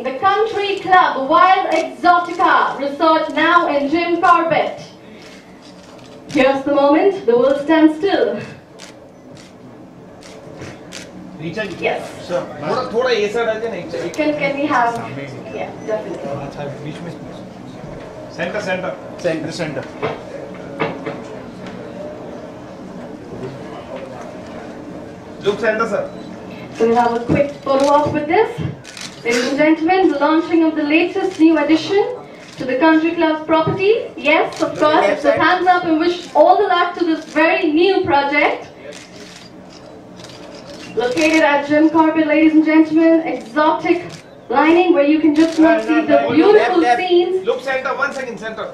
the Country Club Wild Exotica Resort now in Jim Corbett. Here's the moment, the world stands still. Yes. Sure. थोड़ा ये side आ जाए ना. Can we have? Yeah, definitely. Center. Look center, sir. So we'll have a quick follow-up with this. Ladies and gentlemen, the launching of the latest new addition to the Country Club's property. Yes, of course, so hands up and wish all the luck to this very new project. Located at Jim Corbett, ladies and gentlemen, exotic lining where you can just not see the beautiful scenes. Look center, 1 second center.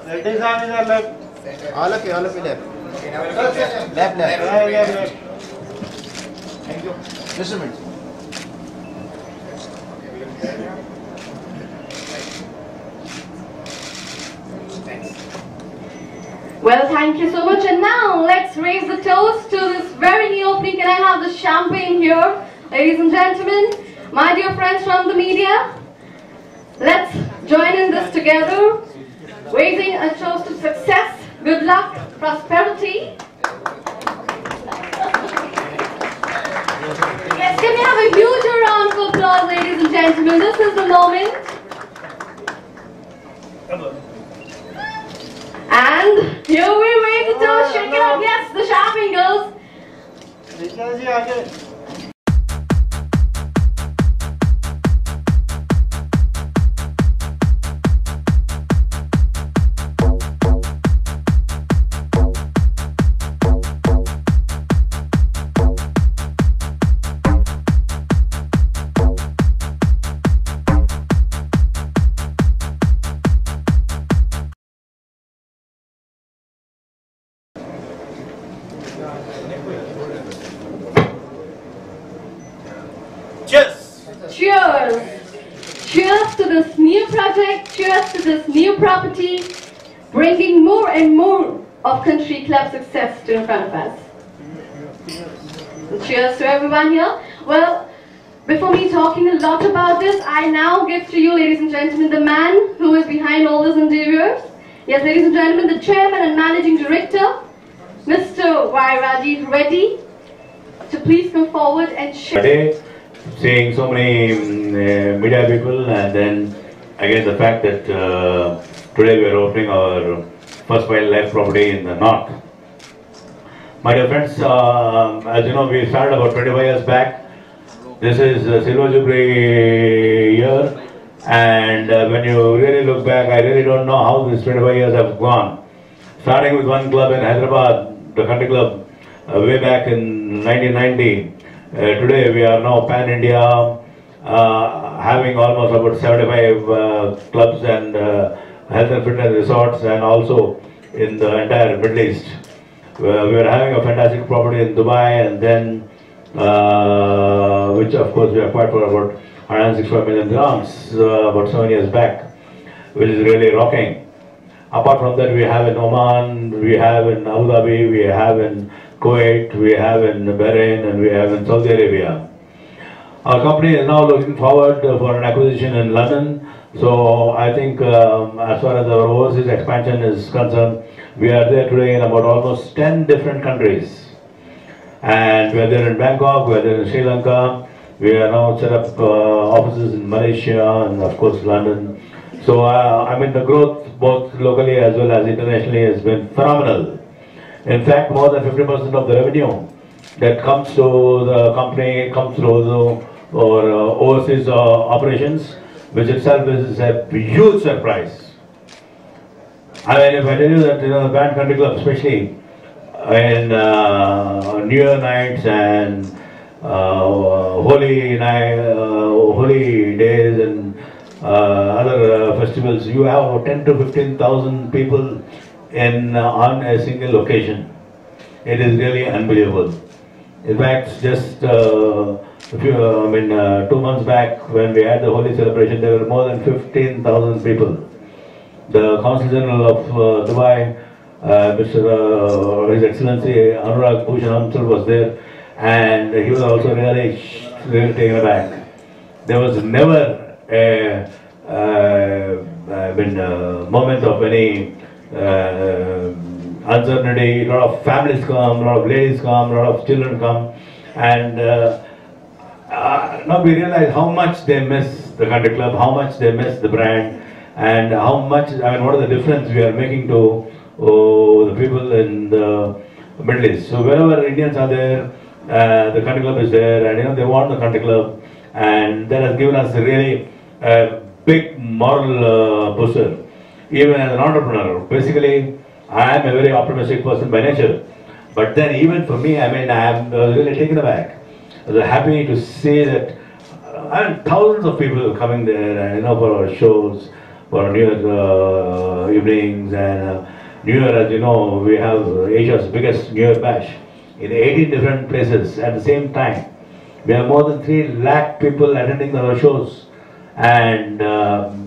All of you left. Left. Thank you. Just a minute. Well, thank you so much. And now let's raise the toast to this very new opening. Can I have the champagne here? Ladies and gentlemen, my dear friends from the media, let's join in this together, raising a toast to success, good luck, prosperity. Yes, can we have a huge round of applause, ladies and gentlemen? This is the moment. And here we raise the toast, shake it up, yes, the champagne girls. Cheers! Cheers to this new project, cheers to this new property, bringing more and more of Country Club success to in front of us. So cheers to everyone here. Well, before me talking a lot about this, I now give to you, ladies and gentlemen, the man who is behind all these endeavors. Yes, ladies and gentlemen, the Chairman and Managing Director, Mr. Y. Rajiv Reddy, to please come forward and share. Seeing so many media people, and then again the fact that today we are opening our first wildlife property in the north. My dear friends, as you know, we started about 25 years back. This is Silver Jubilee year, and when you really look back, I really don't know how these 25 years have gone. Starting with one club in Hyderabad, the Country Club, way back in 1990. Today we are now pan-India, having almost about 75 clubs and health and fitness resorts, and also in the entire Middle East. We are having a fantastic property in Dubai, and then which of course we acquired for about 165 million dirhams about 7 years back, which is really rocking. Apart from that, we have in Oman, we have in Abu Dhabi, we have in Kuwait, we have in Bahrain, and we have in Saudi Arabia. Our company is now looking forward for an acquisition in London. So I think as far as our overseas expansion is concerned, we are there today in about almost 10 different countries. And we are there in Bangkok, we are there in Sri Lanka, we are now set up offices in Malaysia and of course London. So I mean the growth both locally as well as internationally has been phenomenal. In fact, more than 50% of the revenue that comes to the company comes through our overseas operations, which itself is a huge surprise. I mean, if I tell you that, you know, the Band Country Club, especially in New Year nights and holy days and other festivals, you have 10 to 15,000 people on a single location. It is really unbelievable. In fact, just 2 months back when we had the Holi celebration, there were more than 15,000 people. The Consul General of Dubai, His Excellency Anurag Bhushan Amsal was there, and he was also really taken aback. There was never a moments of any uncertainty, a lot of families come, a lot of ladies come, a lot of children come, and now we realize how much they miss the country club, how much they miss the brand, and how much, what is the difference we are making to the people in the Middle East. So wherever Indians are there, the country club is there, and they want the country club, and that has given us a really big moral booster. Even as an entrepreneur, basically, I am a very optimistic person by nature. But then, even for me, I am really taken aback. I was happy to see that thousands of people coming there, and for our shows, for our New Year evenings, and New Year, as you know, we have Asia's biggest New Year bash in 18 different places at the same time. We have more than 3 lakh people attending our shows, and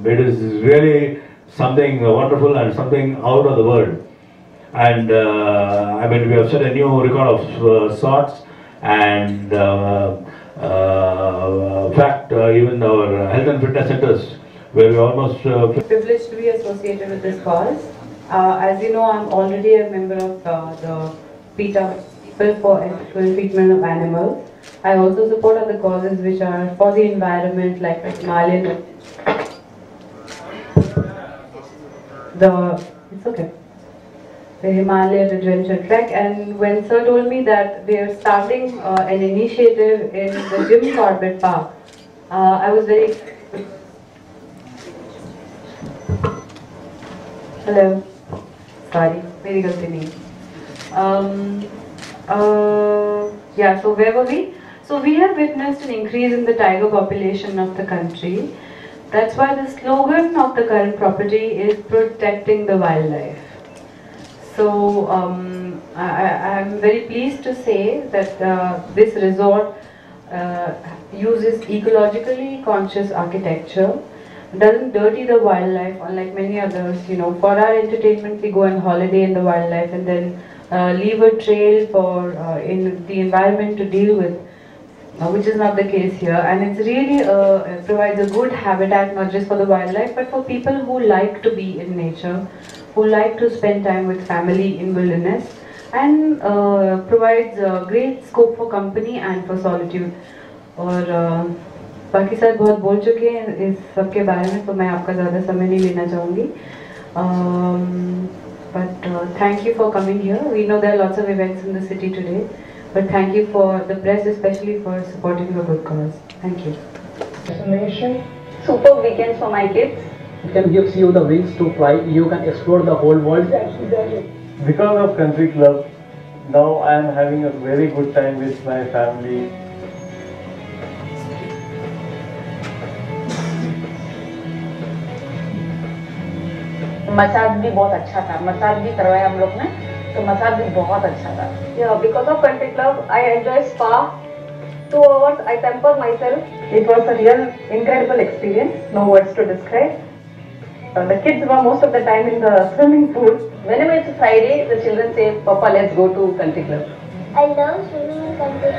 it is really something wonderful and something out of the world. And we have set a new record of sorts, and in fact, even our health and fitness centers, where we almost privileged to be associated with this cause. As you know, I'm already a member of the PETA, People for Ethical Treatment of Animals. I also support other causes which are for the environment, like the Himalayan. The Himalayan Adventure Trek. And when Sir told me that they are starting an initiative in the Jim Corbett Park, I was very excited. Hello. Sorry, very good to me. Yeah, so where were we? So we have witnessed an increase in the tiger population of the country. That's why the slogan of the current property is protecting the wildlife. So I'm very pleased to say that this resort uses ecologically conscious architecture, doesn't dirty the wildlife unlike many others. For our entertainment, we go on holiday in the wildlife and then leave a trail for in the environment to deal with, which is not the case here. And it's really provides a good habitat not just for the wildlife but for people who like to be in nature, who like to spend time with family in wilderness, and provides great scope for company and for solitude. और बाकी sir बहुत बोल चुके हैं इस सब के बारे में, तो मैं आपका ज़्यादा समय नहीं लेना चाहूँगी. But thank you for coming here. We know there are lots of events in the city today, but thank you for the press, especially for supporting a good cause. Thank you. Destination. Super weekends for my kids. It can give you the wings to fly. You can explore the whole world. Because of Country Club, now I am having a very good time with my family. Massage भी बहुत अच्छा था, massage भी करवाया हम लोग ने, तो मसाज भी बहुत अच्छा था. Yeah, because of Country Club, I enjoy spa. 2 hours, I pamper myself. It was a real incredible experience. No words to describe. The kids were most of the time in the swimming pool. Whenever it's Friday, the children say, "Papa, let's go to Country Club." I love swimming in Country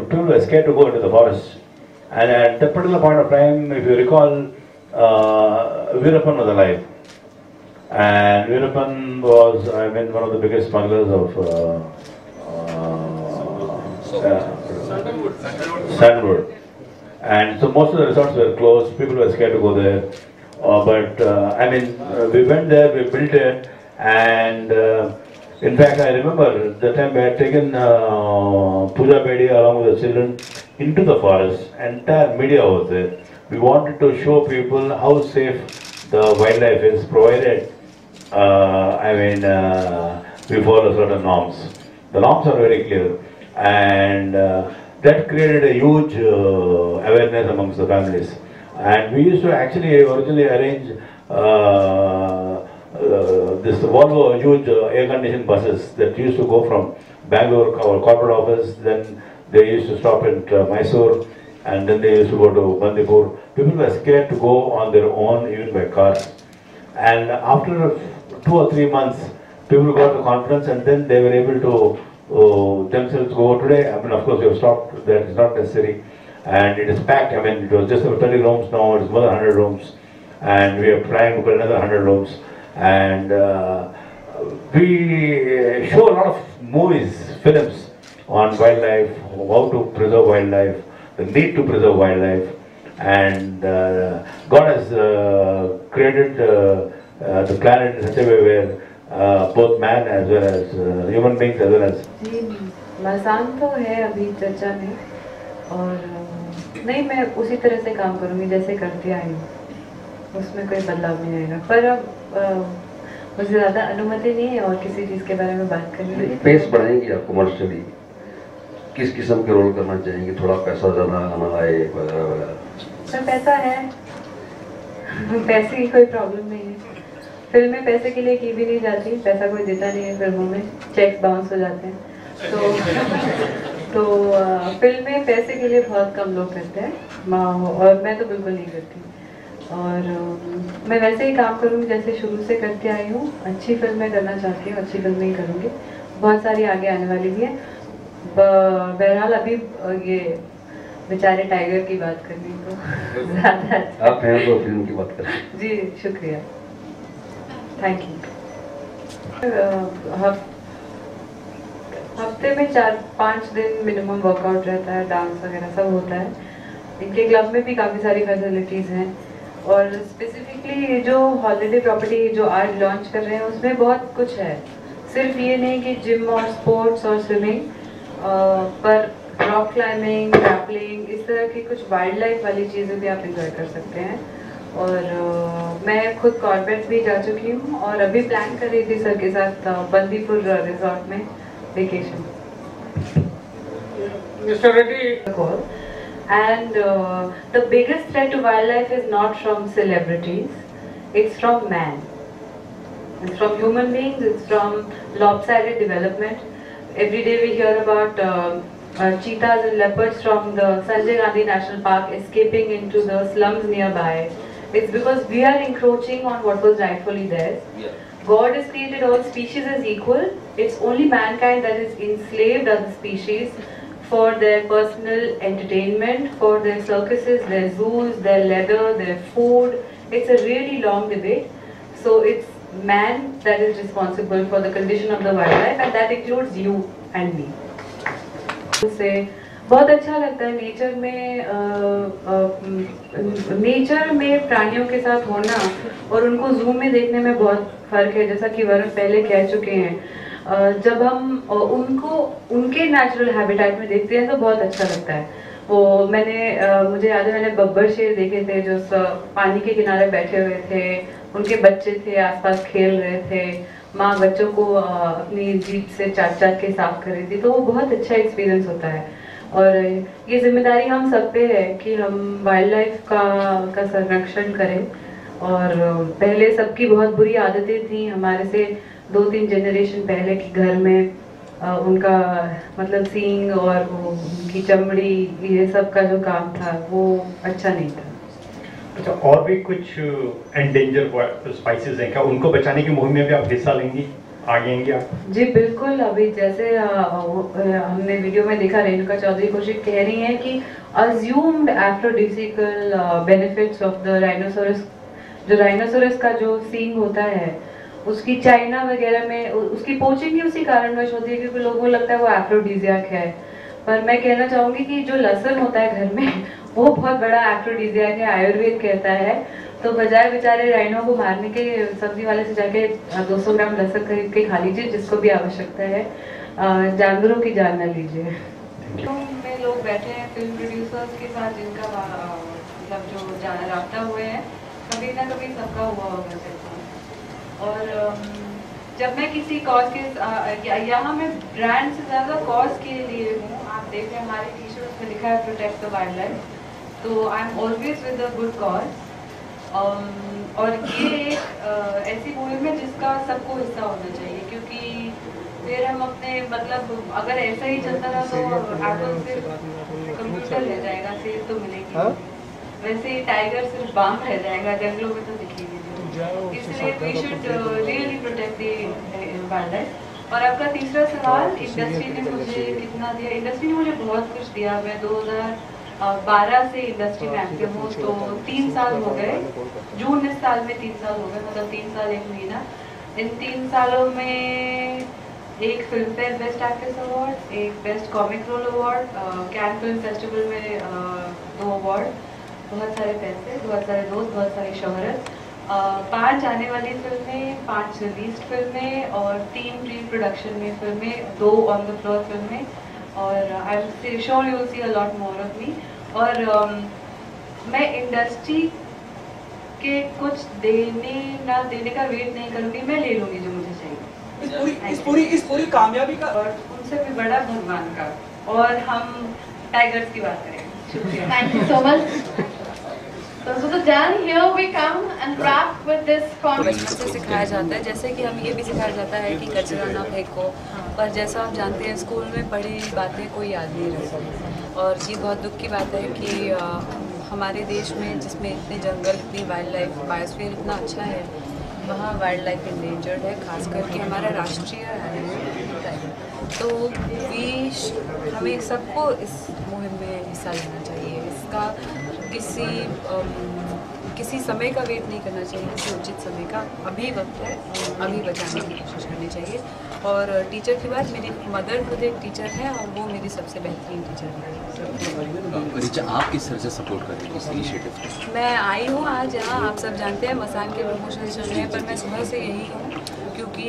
People were scared to go into the forest, and at that particular point of time, if you recall, Veerappan was alive, and Veerappan was, one of the biggest smugglers of sandalwood, and so most of the resorts were closed. People were scared to go there, but we went there, we built it, and. In fact, I remember the time we had taken Pooja Bedi along with the children into the forest. Entire media was there. We wanted to show people how safe the wildlife is, provided we follow certain norms. The norms are very clear, and that created a huge awareness amongst the families. And we used to actually originally arrange this Volvo huge air-conditioned buses that used to go from Bangalore, our corporate office, then they used to stop at Mysore, and then they used to go to Bandipur. People were scared to go on their own, even by cars. And after 2 or 3 months, People got the confidence and then they were able to themselves go today. I mean, of course, we have stopped. That is not necessary. And it is packed. I mean, it was just over 30 rooms now. It's more than 100 rooms. And we are planning to put another 100 rooms. And we show a lot of movies, films on wildlife, how to preserve wildlife, the need to preserve wildlife. And God has created the planet in such a way where both man as well as human beings as well as. जी मसान तो है अभी चर्चा में और नहीं मैं उसी तरह से काम करूँगी जैसे करती आई हूँ, उसमें कोई बदलाव नहीं आएगा। पर अब मुझे ज़्यादा अनुमति नहीं है और किसी चीज़ के बारे में बात करने की। पेस बढ़ाएंगी आप कमर्शियली, किस किस्म के रोल करना चाहेंगे, थोड़ा पैसा ज़्यादा आना आए वगैरह वगैरह? सर पैसा है, पैसे की कोई प्रॉब्लम नहीं है। फिल्में पैसे के लिए की भी नहीं जाती, पैसा कोई देता नहीं है फिल्मों में, चेक्स बाउंस हो जाते हैं। तो फिल्में पैसे के लिए बहुत कम लोग करते हैं और मैं तो बिल्कुल नहीं करती। और मैं वैसे ही काम करूँगी जैसे शुरू से करती आई हूँ। अच्छी फिल्में करना चाहती हूँ, अच्छी फिल्में ही करूँगी। बहुत सारी आगे आने वाली भी है। बहरहाल अभी ये बेचारे टाइगर की बात करनी तो ज़्यादा आप हैं तो फिल्म की बात करें। जी शुक्रिया, थैंक यू। हफ्ते में 4-5 दिन मिनिमम वर्कआउट रहता है, डांस वगैरह सब होता है। इनके क्लब में भी काफ़ी सारी फैसिलिटीज़ हैं और स्पेसिफिकली जो हॉलिडे प्रॉपर्टी जो आज लॉन्च कर रहे हैं उसमें बहुत कुछ है। सिर्फ ये नहीं कि जिम और स्पोर्ट्स और स्विमिंग, पर रॉक क्लाइंबिंग, रैपलिंग, इस तरह की कुछ वाइल्ड लाइफ वाली चीज़ें भी आप इंजॉय कर सकते हैं। और मैं खुद कॉर्बेट भी जा चुकी हूँ और अभी प्लान कर रही थी सर के साथ बंदीपुर रिजॉर्ट में vacation. Mr. Reddy. And the biggest threat to wildlife is not from celebrities, it's from man. It's from human beings, it's from lopsided development. Every day we hear about cheetahs and leopards from the Sanjay Gandhi National Park escaping into the slums nearby. It's because we are encroaching on what was rightfully theirs. God has created all species as equal. It's only mankind that has enslaved other species for their personal entertainment, for their circuses, their zoos, their leather, their food. It's a really long debate. So it's man that is responsible for the condition of the wildlife, and that includes you and me. से बहुत अच्छा लगता है nature में प्राणियों के साथ होना और उनको जू में देखने में बहुत फर्क है। जैसा कि वरुण पहले कह चुके हैं, जब हम उनको उनके नेचुरल हैबिटेट में देखते हैं तो बहुत अच्छा लगता है। वो मुझे याद है मैंने बब्बर शेर देखे थे जो पानी के किनारे बैठे हुए थे, उनके बच्चे थे आसपास खेल रहे थे, माँ बच्चों को अपनी जीभ से चाट चाट के साफ कर रही थी, तो वो बहुत अच्छा एक्सपीरियंस होता है। और ये जिम्मेदारी हम सब पे है कि हम वाइल्ड लाइफ का संरक्षण करें। और पहले सबकी बहुत बुरी आदतें थी, हमारे से 2-3 जनरेशन पहले की घर में उनका मतलब सींग और वो उनकी चमड़ी, ये सब का जो काम था वो अच्छा नहीं था। अच्छा, और भी कुछ एंडेंजर स्पाइसेस हैं क्या? उनको बचाने की मुहिम में भी आप हिस्सा लेंगी, आगे आएंगे आप? जी बिल्कुल। अभी जैसे हमने वीडियो में देखा, रेणुका चौधरी कौशिक कह रही हैं कि assumed aphrodisiacal benefits of the rhinoceros, जो राइनोसोरस का जो सींग होता है उसकी चाइना वगैरह में उसकी पोचिंग ही उसी कारणवश होती है क्योंकि लोगों को लगता है वो एफ्रोडीजियाक है। पर मैं कहना चाहूँगी कि जो लहसुन होता है घर में वो बहुत बड़ा एफ्रोडीजियाक है, आयुर्वेद कहता है। तो बजाय बेचारे राइनो को मारने के सब्जी वाले से जाके 200 ग्राम लहसुन खरीद के खा लीजिए, जिसको भी आवश्यकता है, जानवरों की जान न लीजिए। में लोग बैठे हैं फिल्म प्रोड्यूसर्स के साथ जिनका मतलब जो राब्ता हुए हैं, कभी ना कभी सबका हुआ होगा। और जब मैं किसी कॉज के यहाँ मैं ब्रांड से ज़्यादा कॉज के लिए हूँ। आप देख रहे हैं हमारे टी-शर्ट में लिखा है प्रोटेक्ट द वाइल्ड लाइफ, तो I am always with a good cause. और ये एक ऐसी मुहिम है जिसका सबको हिस्सा होना चाहिए, क्योंकि फिर हम अपने मतलब अगर ऐसा ही चलता रहा तो एप्पल सिर्फ कंप्यूटर रह जाएगा, सेब तो मिलेगी, वैसे ही टाइगर सिर्फ बाम रह जाएगा, जंगलों में तो दिखेगी। इसलिए we should really protect the wild life. और आपका तीसरा सवाल, इंडस्ट्री ने मुझे कितना दिया? इंडस्ट्री ने मुझे बहुत कुछ दिया। मैं 2012 से इंडस्ट्री में एक्टिव हूँ, तो 3 साल हो गए। जून इस साल में 3 साल हो गए, मतलब 3 साल 1 महीना। इन 3 सालों में एक Filmfare best actress award, एक best comic role award, Cannes film festival में 2 अवार्ड, बहुत सारे पैसे, बहुत सारे दोस्त, बहुत सारी शोहरत, 5 आने वाली फिल्में, 5 रिलीज्ड फिल्में और 3 प्री प्रोडक्शन में फिल्में, 2 ऑन द फ्लोर फिल्में। और I am sure you will see a lot more of me. और मैं इंडस्ट्री के कुछ देने ना देने का वेट नहीं करूँगी, मैं ले लूँगी जो मुझे चाहिए। इस पूरी कामयाबी का और उनसे भी बड़ा भगवान का। और हम टाइगर्स की बात करेंगे। Thank you so much. So Dan, here we come and wrap with this conversation. बचपन से सिखाया जाता है, जैसे कि हमें ये भी सिखाया जाता है कि कचरा ना फेंको, पर जैसा आप जानते हैं स्कूल में पढ़ी बातें कोई याद नहीं रखती। और ये बहुत दुख की बात है कि हमारे देश में, जिसमें इतने जंगल, इतनी वाइल्ड लाइफ, बायोस्फीयर इतना अच्छा है, वहाँ वाइल्ड लाइफ इंडेंजर्ड है, खासकर कि हमारा राष्ट्रीय टाइगर। तो हमें सबको इस मुहिम में हिस्सा लेना चाहिए। इसका किसी समय का वेट नहीं करना चाहिए, किसी उचित समय का। अभी वक्त है, अभी बचाने की कोशिश करनी चाहिए। और टीचर की बात, मेरी मदर खुद एक टीचर है और वो मेरी सबसे बेहतरीन टीचर है। रिचा, आप किस तरह से सपोर्ट कर रही हैं इस इनिशिएटिव को? मैं आई हूँ आज यहाँ, आप सब जानते हैं मसान के प्रमोशन चल रहे हैं, पर मैं सुबह से यही हूँ क्योंकि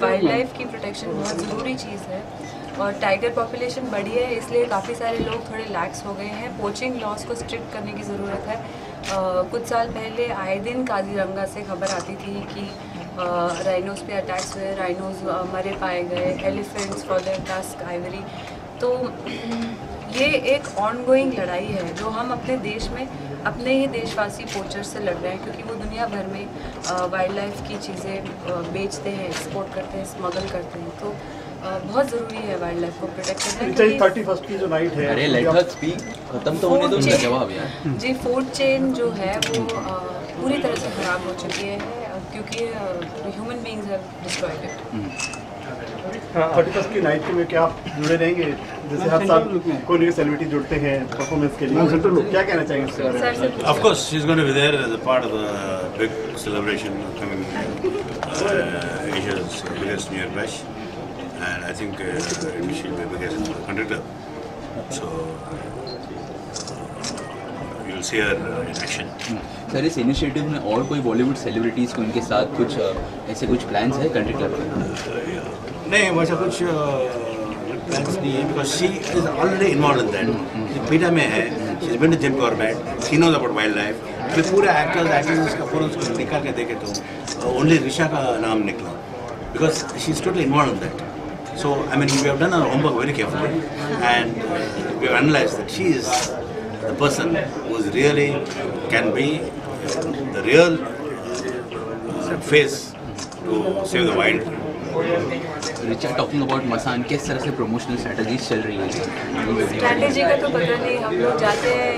वाइल्ड लाइफ की प्रोटेक्शन बहुत ज़रूरी चीज़ है। और टाइगर पॉपुलेशन बढ़ी है, इसलिए काफ़ी सारे लोग थोड़े लैक्स हो गए हैं। पोचिंग लॉस को स्ट्रिक्ट करने की ज़रूरत है। कुछ साल पहले आए दिन काजीरंगा से खबर आती थी कि राइनोज पे अटैक्स हुए, राइनोज मरे पाए गए, elephants for their tusk, Ivory. तो ये एक ऑनगोइंग लड़ाई है जो हम अपने देश में अपने ही देशवासी पोचर से लड़ रहे हैं, क्योंकि वो दुनिया भर में वाइल्ड लाइफ की चीज़ें बेचते हैं, एक्सपोर्ट करते हैं, स्मगल करते हैं। तो बहुत ज़रूरी है वाइल्ड लाइफ को प्रोटेक्ट करना। 31st की जो नाइट है, अरे लेट हर स्पीक, खत्म तो होने दो उनका जवाब यार। जी, फूड चेन जो है वो पूरी तरह से ख़राब हो चुकी है क्योंकि human beings have destroyed it. 31st की नाइट में क्या आप जुड़े रहेंगे? जैसे हर साल कोई नई सेलिब्रिटी जुड़ते हैं परफॉर्मेंस के लिए, क्या कहना चाहेंगे इसके बारे में? Of course, she's going to be there as a part of the big celebration coming Asia's biggest New Year bash, and I think she'll be the biggest conductor. So you'll see her in action. Sir, इस initiative में और कोई Bollywood celebrities को इनके साथ कुछ ऐसे कुछ प्लान्स है कंट्री क्लब के? नहीं, वैसा कुछ प्लान्स नहीं है, because she is already involve in that. PETA में है, she is been to Jim Corbett, she knows about wild life. फिर पूरे एक्टर्स एक्ट्रेसेस का पूरा उसको निकाल के देखे तो ओनली ऋषा का नाम निकला, because she is totally involve in that. So I mean, we have done our homework very carefully, and we have analyzed that she is the person who is really can be the real face to save the wild. Richa, talking about Masaan, किस तरह से promotional strategies चल रही है? Strategy का तो पता नहीं, हम लोग जाते हैं,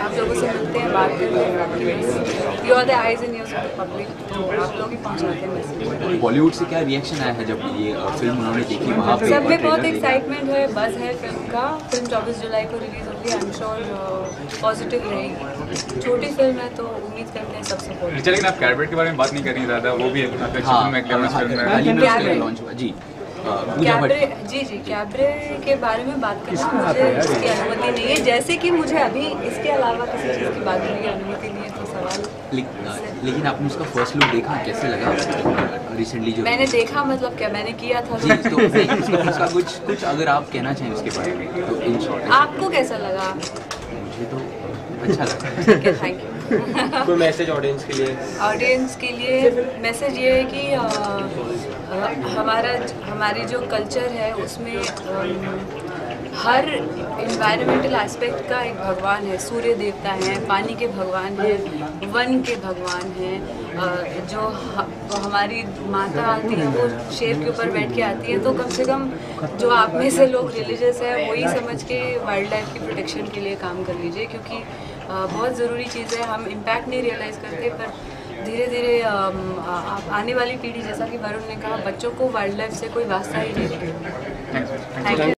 आप लोगों से मिलते हैं, बात करते हैं, आपकी you are the eyes and ears of the public, तो आप लोग ही पहुंचाते हैं मैसेज। बॉलीवुड से क्या रिएक्शन आया है जब ये फिल्म उन्होंने देखी? वहाँ पे सब में बहुत एक्साइटमेंट है, बज़ है फिल्म का। फिल्म 24 जुलाई को रिलीज होगी, आई एम श्योर पॉजिटिव रहेगी। छोटी फिल्म है तो उम्मीद करते हैं सब सपोर्ट। रिचा, लेकिन आप कैबरेट के बारे में बात नहीं कर रही ज़्यादा, वो भी लॉन्च हुआ जी। जी, कैबरे के बारे में बात करना मुझे इसकी अनुमति नहीं है, जैसे कि मुझे अभी इसके अलावा किसी चीज़ की बात करने की अनुमति नहीं है। तो सवाल लेकिन आपने उसका फर्स्ट लुक देखा, कैसे लगा रिसेंटली? जो मैंने देखा मतलब क्या मैंने किया था तो उसका कुछ अगर आप कहना चाहें उसके बारे में तो इन शॉर्ट आपको कैसा लगा? मुझे तो अच्छा लगा। ठीक है, थैंक यू। कोई मैसेज ऑडियंस के लिए? ऑडियंस के लिए मैसेज ये है कि हमारी जो कल्चर है उसमें हर इन्वायरमेंटल एस्पेक्ट का एक भगवान है। सूर्य देवता हैं, पानी के भगवान हैं, वन के भगवान हैं। जो हमारी माता आती है वो शेर के ऊपर बैठ के आती है, तो कम से कम जो आप में से लोग रिलीजियस है वही समझ के वाइल्ड लाइफ की प्रोटेक्शन के लिए काम कर लीजिए, क्योंकि बहुत ज़रूरी चीज़ है। हम इम्पैक्ट नहीं रियलाइज़ करते, पर धीरे धीरे आने वाली पीढ़ी, जैसा कि वरुण ने कहा, बच्चों को वाइल्ड लाइफ से कोई वास्ता ही नहीं है। Thank you.